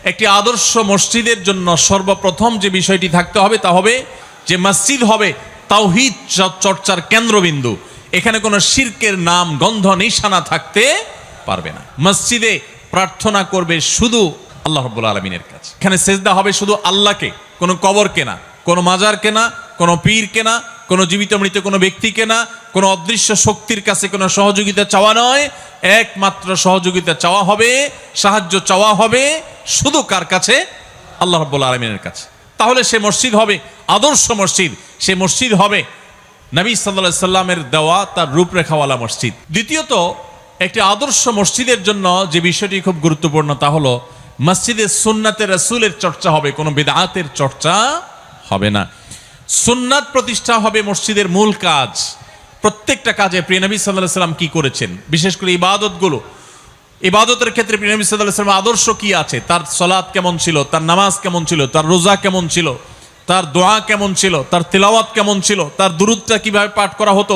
একটি আদর্শ মসজিদের জন্য সর্বপ্রথম যে বিষয়টি থাকতে হবে তা হবে যে মসজিদ হবে তাওহীদ চর্চার কেন্দ্রবিন্দু। এখানে কোনো শিরকের নাম গন্ধ নিশানা থাকতে পারবে না। মসজিদে প্রার্থনা করবে শুধু আল্লাহ রাব্বুল আলামিনের কাছে। এখানে সেজদা হবে শুধু আল্লাহকে, কোনো কবরকে না, কোনো মাজারকে না, কোনো পীরকে না, কোনো জীবিত মৃত কোনো ব্যক্তিকে না, কোনো অদৃশ্য শক্তির কাছে কোনো সহযোগিতা চাওয়া নয়। একমাত্র সহযোগিতা চাওয়া হবে, সাহায্য চাওয়া হবে শুধু কার কাছে? আল্লাহ রাব্বুল আলামিনের কাছে। তাহলে সে মসজিদ হবে আদর্শ মসজিদ, সে মসজিদ হবে নবী সাল্লাল্লাহু আলাইহি সাল্লামের দেওয়া তার রূপরেখাওয়ালা মসজিদ। দ্বিতীয়ত, একটি আদর্শ মসজিদের জন্য যে বিষয়টি খুব গুরুত্বপূর্ণ তা হলো মসজিদে সুন্নাতে রাসূলের চর্চা হবে, কোনো বিদআতের চর্চা হবে না। সুন্নাত প্রতিষ্ঠা হবে মসজিদের মূল কাজ। প্রত্যেকটা কাজে প্রিয় নবী সাল্লাল্লাহু আলাইহি সাল্লাম কি করেছেন, বিশেষ করে ইবাদতগুলো, ইবাদতের ক্ষেত্রে প্রিয় নবী সাল্লাল্লাহু আলাইহি সাল্লাম আদর্শ কি আছে, তার সালাত কেমন ছিল, তার নামাজ কেমন ছিল, তার রোজা কেমন ছিল, তার দোয়া কেমন ছিল, তার তিলাওয়াত কেমন ছিল, তার দুরূদটা কিভাবে পাঠ করা হতো,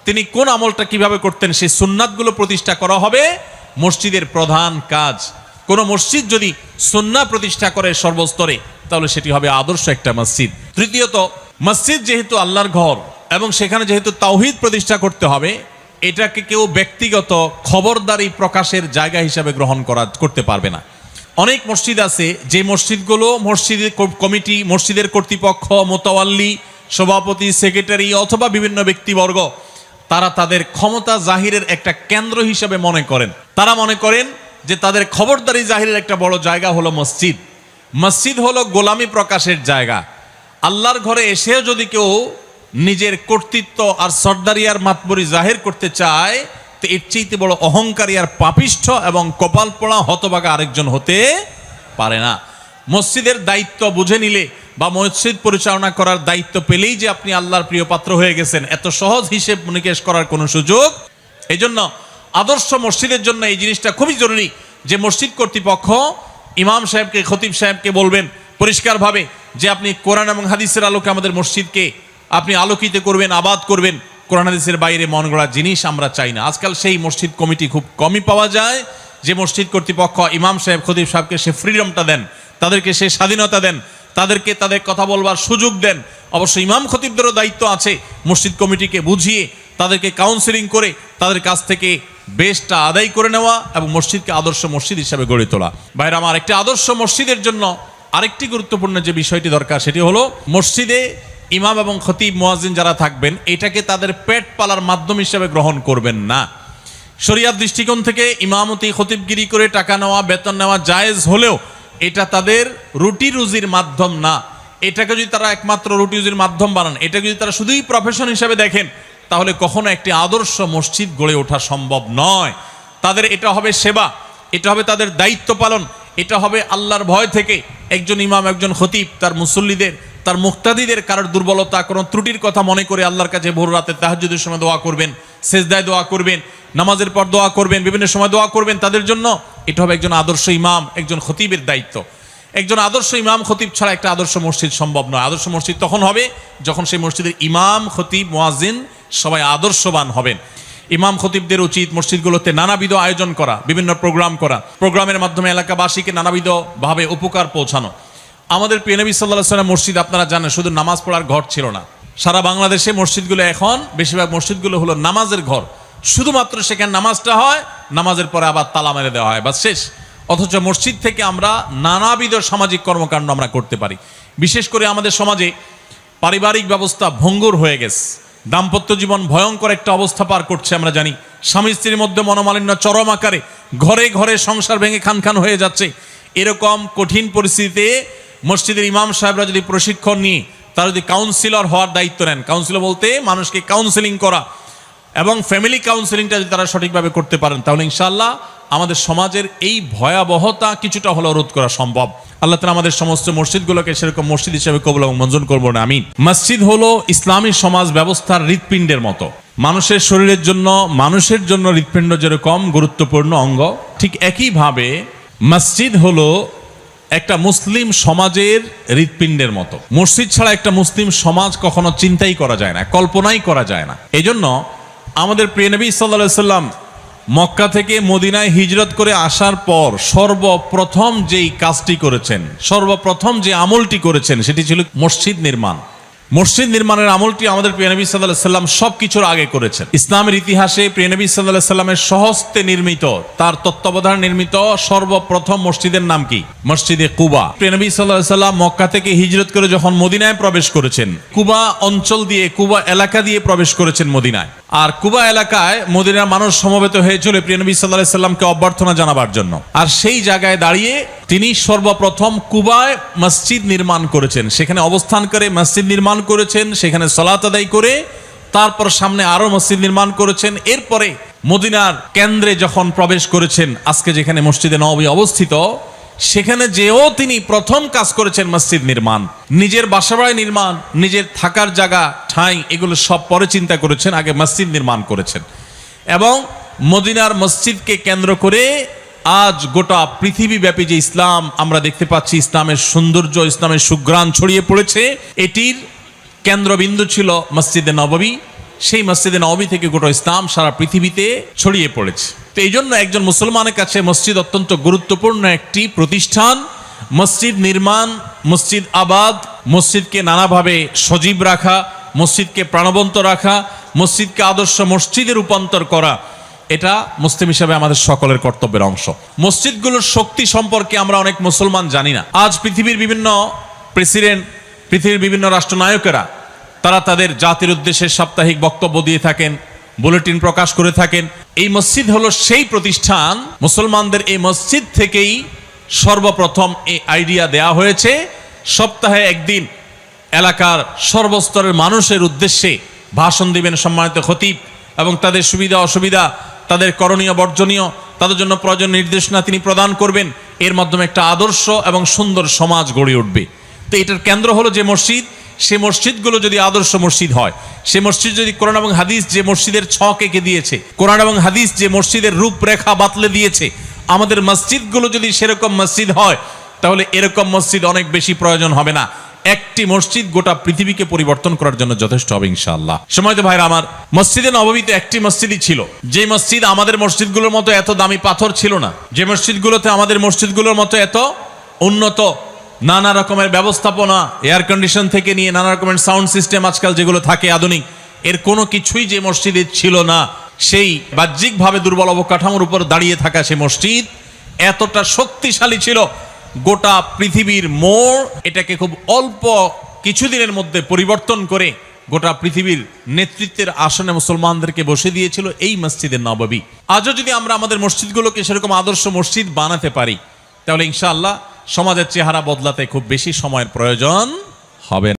তিনি কোন আমলটা কিভাবে করতেন, সেই সুন্নাতগুলো প্রতিষ্ঠা করা হবে মসজিদের প্রধান কাজ। কোন মসজিদ যদি সুন্নাহ প্রতিষ্ঠা করে সর্বস্তরে তাহলে সেটি হবে আদর্শ একটা মসজিদ। তৃতীয়ত, মসজিদ যেহেতু আল্লাহর ঘর এবং সেখানে যেহেতু তাওহীদ প্রতিষ্ঠা করতে হবে, এটাকে কেউ ব্যক্তিগত খবরদারি প্রকাশের জায়গা হিসাবে গ্রহণ করতে পারবে না। অনেক মসজিদ আছে যে মসজিদগুলো মসজিদের কমিটি, মসজিদের কর্তৃপক্ষ, মোতাওয়াল্লি, সভাপতি, সেক্রেটারি অথবা বিভিন্ন ব্যক্তিবর্গ তারা তাদের ক্ষমতা জাহিরের একটা কেন্দ্র হিসাবে মনে করেন। তারা মনে করেন যে তাদের খবরদারি জাহিরের একটা বড় জায়গা হলো মসজিদ। মসজিদ হলো গোলামি প্রকাশের জায়গা। আল্লাহর ঘরে এসেও যদি কেউ নিজের কর্তৃত্ব আর সর্দারি আর মাতবরি জাহির করতে চায় তো এর চাইতে বড় অহংকারী আর পাপিষ্ঠ এবং কপাল পোড়া হতভাগা আরেকজন হতে পারে না। মসজিদের দায়িত্ব বুঝে নিলে বা মসজিদ পরিচালনা করার দায়িত্ব পেলেই যে আপনি আল্লাহর প্রিয় পাত্র হয়ে গেছেন, এত সহজ হিসেব নিকেশ করার কোনো সুযোগ। এই জন্য আদর্শ মসজিদের জন্য এই জিনিসটা খুবই জরুরি যে মসজিদ কর্তৃপক্ষ ইমাম সাহেবকে, খতিব সাহেবকে বলবেন পরিষ্কারভাবে যে আপনি কোরআন এবং হাদিসের আলোকে আমাদের মসজিদকে আপনি আলোকিত করবেন, আবাদ করবেন। কোরআন হাদিসের বাইরে মন গড়া জিনিস আমরা চাই না। আজকাল সেই মসজিদ কমিটি খুব কমই পাওয়া যায় যে মসজিদ কর্তৃপক্ষ ইমাম সাহেব, খতিব সাহেবকে সে ফ্রিডমটা দেন, তাদেরকে সে স্বাধীনতা দেন, তাদেরকে তাদের কথা বলবার সুযোগ দেন। অবশ্য ইমাম খতিবদেরও দায়িত্ব আছে মসজিদ কমিটিকে বুঝিয়ে তাদেরকে কাউন্সেলিং করে তাদের কাছ থেকে বেশটা আদায় করে নেওয়া এবং মসজিদকে আদর্শ মসজিদ হিসাবে গড়ে তোলা। ভাইরা আমার, একটি আদর্শ মসজিদের জন্য আরেকটি গুরুত্বপূর্ণ যে বিষয়টি দরকার সেটি হলো মসজিদে ইমাম এবং খতিব মুয়াজ্জিন যারা থাকবেন এটাকে তাদের পেট পালার মাধ্যম হিসেবে গ্রহণ করবেন না। শরিয়াত দৃষ্টিকোণ থেকে ইমামতি, খতিবগিরি করে টাকা নেওয়া, বেতন নেওয়া জায়েজ হলেও এটা তাদের রুটি রুজির মাধ্যম না। এটাকে যদি তারা একমাত্র রুটি রুজির মাধ্যম বানান, এটাকে যদি তারা শুধুই প্রফেশন হিসেবে দেখেন তাহলে কখনো একটি আদর্শ মসজিদ গড়ে ওঠা সম্ভব নয়। তাদের এটা হবে সেবা, এটা হবে তাদের দায়িত্ব পালন, এটা হবে আল্লাহর ভয় থেকে একজন ইমাম, একজন খতিব তার মুসল্লিদের, তার মুক্তাদিদের কারোর দুর্বলতা, কোনো ত্রুটির কথা মনে করে আল্লাহর কাছে ভোর রাতে তাহাজ্জুদের সময় দোয়া করবেন, সেজদায় দোয়া করবেন, নামাজের পর দোয়া করবেন, বিভিন্ন সময় দোয়া করবেন তাদের জন্য। এটা হবে একজন আদর্শ ইমাম, একজন খতিবের দায়িত্ব। একজন আদর্শ ইমাম খতিব ছাড়া একটা আদর্শ মসজিদ সম্ভব নয়। আদর্শ মসজিদ তখন হবে যখন সেই মসজিদের ইমাম, খতিব, মুয়াজ্জিন সবাই আদর্শবান হবেন। ইমাম খতিবদের উচিত মসজিদগুলোতে নানাবিধ আয়োজন করা, বিভিন্ন প্রোগ্রাম করা, প্রোগ্রামের মাধ্যমে এলাকাবাসীকে নানাবিধভাবে উপকার পৌঁছানো। আমাদের প্রিয় নবী সাল্লাল্লাহু আলাইহি ওয়াসাল্লাম মসজিদ আপনারা জানেন শুধু নামাজ পড়ার ঘর ছিল না। সারা বাংলাদেশে মসজিদগুলো এখন বেশিরভাগ মসজিদগুলো হলো নামাজের ঘর। শুধুমাত্র সেখানে নামাজটা হয়, নামাজের পরে আবার তালা মেরে দেওয়া হয়, বাস শেষ। অথচ মসজিদ থেকে আমরা নানাবিধ সামাজিক কর্মকাণ্ড আমরা করতে পারি। বিশেষ করে আমাদের সমাজে পারিবারিক ব্যবস্থা ভঙ্গুর হয়ে গেছে, দাম্পত্য জীবন ভয়ঙ্কর একটা অবস্থা পার করছে। আমরা জানি স্বামী স্ত্রীর মধ্যে মনোমালিন্য চরম আকারে, ঘরে ঘরে সংসার ভেঙে খান খান হয়ে যাচ্ছে। এরকম কঠিন পরিস্থিতিতে মসজিদের ইমাম সাহেবরা যদি প্রশিক্ষণ নিয়ে তারা যদি কাউন্সিলর হওয়ার দায়িত্ব নেন, কাউন্সিলর বলতে মানুষকে কাউন্সেলিং করা এবং ফ্যামিলি কাউন্সেলিংটা যদি তারা সঠিকভাবে করতে পারেন তাহলে ইনশাআল্লাহ আমাদের সমাজের এই ভয়াবহতা কিছুটা হলেও রোধ করা সম্ভব। আল্লাহ তাআলা আমাদের সমস্ত মসজিদগুলোকে সেরকম মসজিদ হিসেবে কবুল এবং মঞ্জুর করবেন, আমিন। মসজিদ হলো ইসলামী সমাজ ব্যবস্থার হৃৎপিণ্ডের মতো। মানুষের শরীরের জন্য, মানুষের জন্য হৃৎপিণ্ড যেরকম গুরুত্বপূর্ণ অঙ্গ, ঠিক একইভাবে মসজিদ হলো একটা মুসলিম সমাজের হৃৎপিণ্ডের মতো। মসজিদ ছাড়া একটা মুসলিম সমাজ কখনো চিন্তাই করা যায় না, কল্পনাই করা যায় না। এই জন্য আমাদের প্রিয় নবী সাল্লাল্লাহু আলাইহি ওয়াসাল্লাম মক্কা থেকে মদিনায় হিজরত করে আসার পর সর্বপ্রথম যেই কাজটি করেছেন, সর্বপ্রথম যে আমলটি করেছেন সেটি ছিল মসজিদ নির্মাণ। মসজিদ নির্মাণের আমলটি আমাদের প্রিয় নবী সাল্লাল্লাহু আলাইহি সাল্লাম সবকিছুর আগে করেছেন। ইসলামের ইতিহাসে প্রিয় নবী সাল্লাল্লাহু আলাইহি সাল্লামের স্বহস্তে নির্মিত, তার তত্ত্বাবধানে নির্মিত সর্বপ্রথম মসজিদের নাম কি? মসজিদে কুবা। প্রিয় নবী সাল্লাল্লাহু আলাইহি সাল্লাম মক্কা থেকে হিজরত করে যখন মদিনায় প্রবেশ করেছেন, কুবা অঞ্চল দিয়ে, কুবা এলাকা দিয়ে প্রবেশ করেছেন মদিনায়। আর কুবা এলাকায় মদিনার মানুষ সমবেত হয়েছিল প্রিয় নবী সাল্লাল্লাহু আলাইহি সাল্লামকে অভ্যর্থনা জানাবার জন্য। আর সেই জায়গায় দাঁড়িয়ে তিনি সর্বপ্রথম কুবায় মসজিদ নির্মাণ করেছেন, সেখানে অবস্থান করে মসজিদ নির্মাণ করেছেন, সেখানে সালাত আদায় করে তারপর সামনে আরো মসজিদ নির্মাণ করেছেন। এরপরে মদিনার কেন্দ্রে যখন প্রবেশ করেছেন, আজকে যেখানে মসজিদে নববী অবস্থিত, সেখানে যেও তিনি প্রথম কাজ করেছেন মসজিদ নির্মাণ। নিজের বাসাবাড়ি নির্মাণ, নিজের থাকার জায়গা, ঠাঁই, এগুলো সব পরে চিন্তা করেছেন, আগে মসজিদ নির্মাণ করেছেন। এবং মদিনার মসজিদকে কেন্দ্র করে আজ গোটা পৃথিবীব্যাপী যে ইসলাম আমরা দেখতে পাচ্ছি, ইসলামের সৌন্দর্য, ইসলামের সুঘ্রাণ ছড়িয়ে পড়েছে, এটির কেন্দ্রবিন্দু ছিল মসজিদে নববী। সেই মসজিদে নববী থেকে গোটা ইসলাম সারা পৃথিবীতে ছড়িয়ে পড়েছে। তো এই জন্য একজন মুসলমানের কাছে মসজিদ অত্যন্ত গুরুত্বপূর্ণ একটি প্রতিষ্ঠান। মসজিদ নির্মাণ, মসজিদ আবাদ, মসজিদকে নানাভাবে সজীব রাখা, মসজিদকে প্রাণবন্ত রাখা, মসজিদকে আদর্শ মসজিদে রূপান্তর করা, এটা মুসলিম হিসাবে আমাদের সকলের কর্তব্যের অংশ। মসজিদগুলোর শক্তি সম্পর্কে আমরা অনেক মুসলমান জানি না। আজ পৃথিবীর বিভিন্ন প্রেসিডেন্ট, পৃথিবীর বিভিন্ন রাষ্ট্রনায়কেরা তারা তাদের জাতির উদ্দেশ্যে সাপ্তাহিক বক্তব্য দিয়ে থাকেন, বুলেটিন প্রকাশ করে থাকেন। এই মসজিদ হলো সেই প্রতিষ্ঠান, মুসলমানদের এই মসজিদ থেকেই সর্বপ্রথম এই আইডিয়া দেয়া হয়েছে। সপ্তাহে একদিন এলাকার সর্বস্তরের মানুষের উদ্দেশ্যে ভাষণ দিবেন সম্মানিত খতিব, এবং তাদের সুবিধা অসুবিধা, তাদের করণীয় বর্জনীয়, তাদের জন্য প্রয়োজন নির্দেশনা তিনি প্রদান করবেন। এর মাধ্যমে একটা আদর্শ এবং সুন্দর সমাজ গড়ে উঠবে। তো এটার কেন্দ্র হলো যে মসজিদ, সে মসজিদগুলো যদি আদর্শ মসজিদ হয়, সে মসজিদ যদি কোরআন এবং হাদিস যে মসজিদের ছক এঁকে দিয়েছে, কোরআন এবং হাদিস যে মসজিদের রূপরেখা বাতলে দিয়েছে, আমাদের মসজিদগুলো যদি সেরকম মসজিদ হয়, তাহলে এরকম মসজিদ অনেক বেশি প্রয়োজন হবে না। একটি মসজিদ গোটা পৃথিবীকে পরিবর্তন করার জন্য যথেষ্ট হবে ইনশাআল্লাহ। সময়ত ভাইরা আমার, মসজিদে নববীতে একটি মসজিদই ছিল, যে মসজিদ আমাদের মসজিদগুলোর মতো এত দামি পাথর ছিল না, যে মসজিদগুলোতে আমাদের মসজিদগুলোর মতো এত উন্নত নানা রকমের ব্যবস্থাপনা, এয়ার কন্ডিশন থেকে নিয়ে নানা রকমের সাউন্ড সিস্টেম আজকাল যেগুলো থাকে আধুনিক, এর কোনো কিছুই যে মসজিদে ছিল না। সেই বাহ্যিকভাবে দুর্বল অবকাঠামোর উপর দাঁড়িয়ে থাকা সে মসজিদ এতটা শক্তিশালী ছিল, গোটা পৃথিবীর মোড় এটাকে খুব অল্প কিছুদিনের মধ্যে পরিবর্তন করে গোটা পৃথিবীর নেতৃত্বের আসনে মুসলমানদেরকে বসে দিয়েছিল এই মসজিদে নববী। আজও যদি আমরা আমাদের মসজিদগুলোকে সেরকম আদর্শ মসজিদ বানাতে পারি, তাহলে ইনশাআল্লাহ সমাজের চেহারা বদলাতে খুব বেশি সময়ের প্রয়োজন হবে না।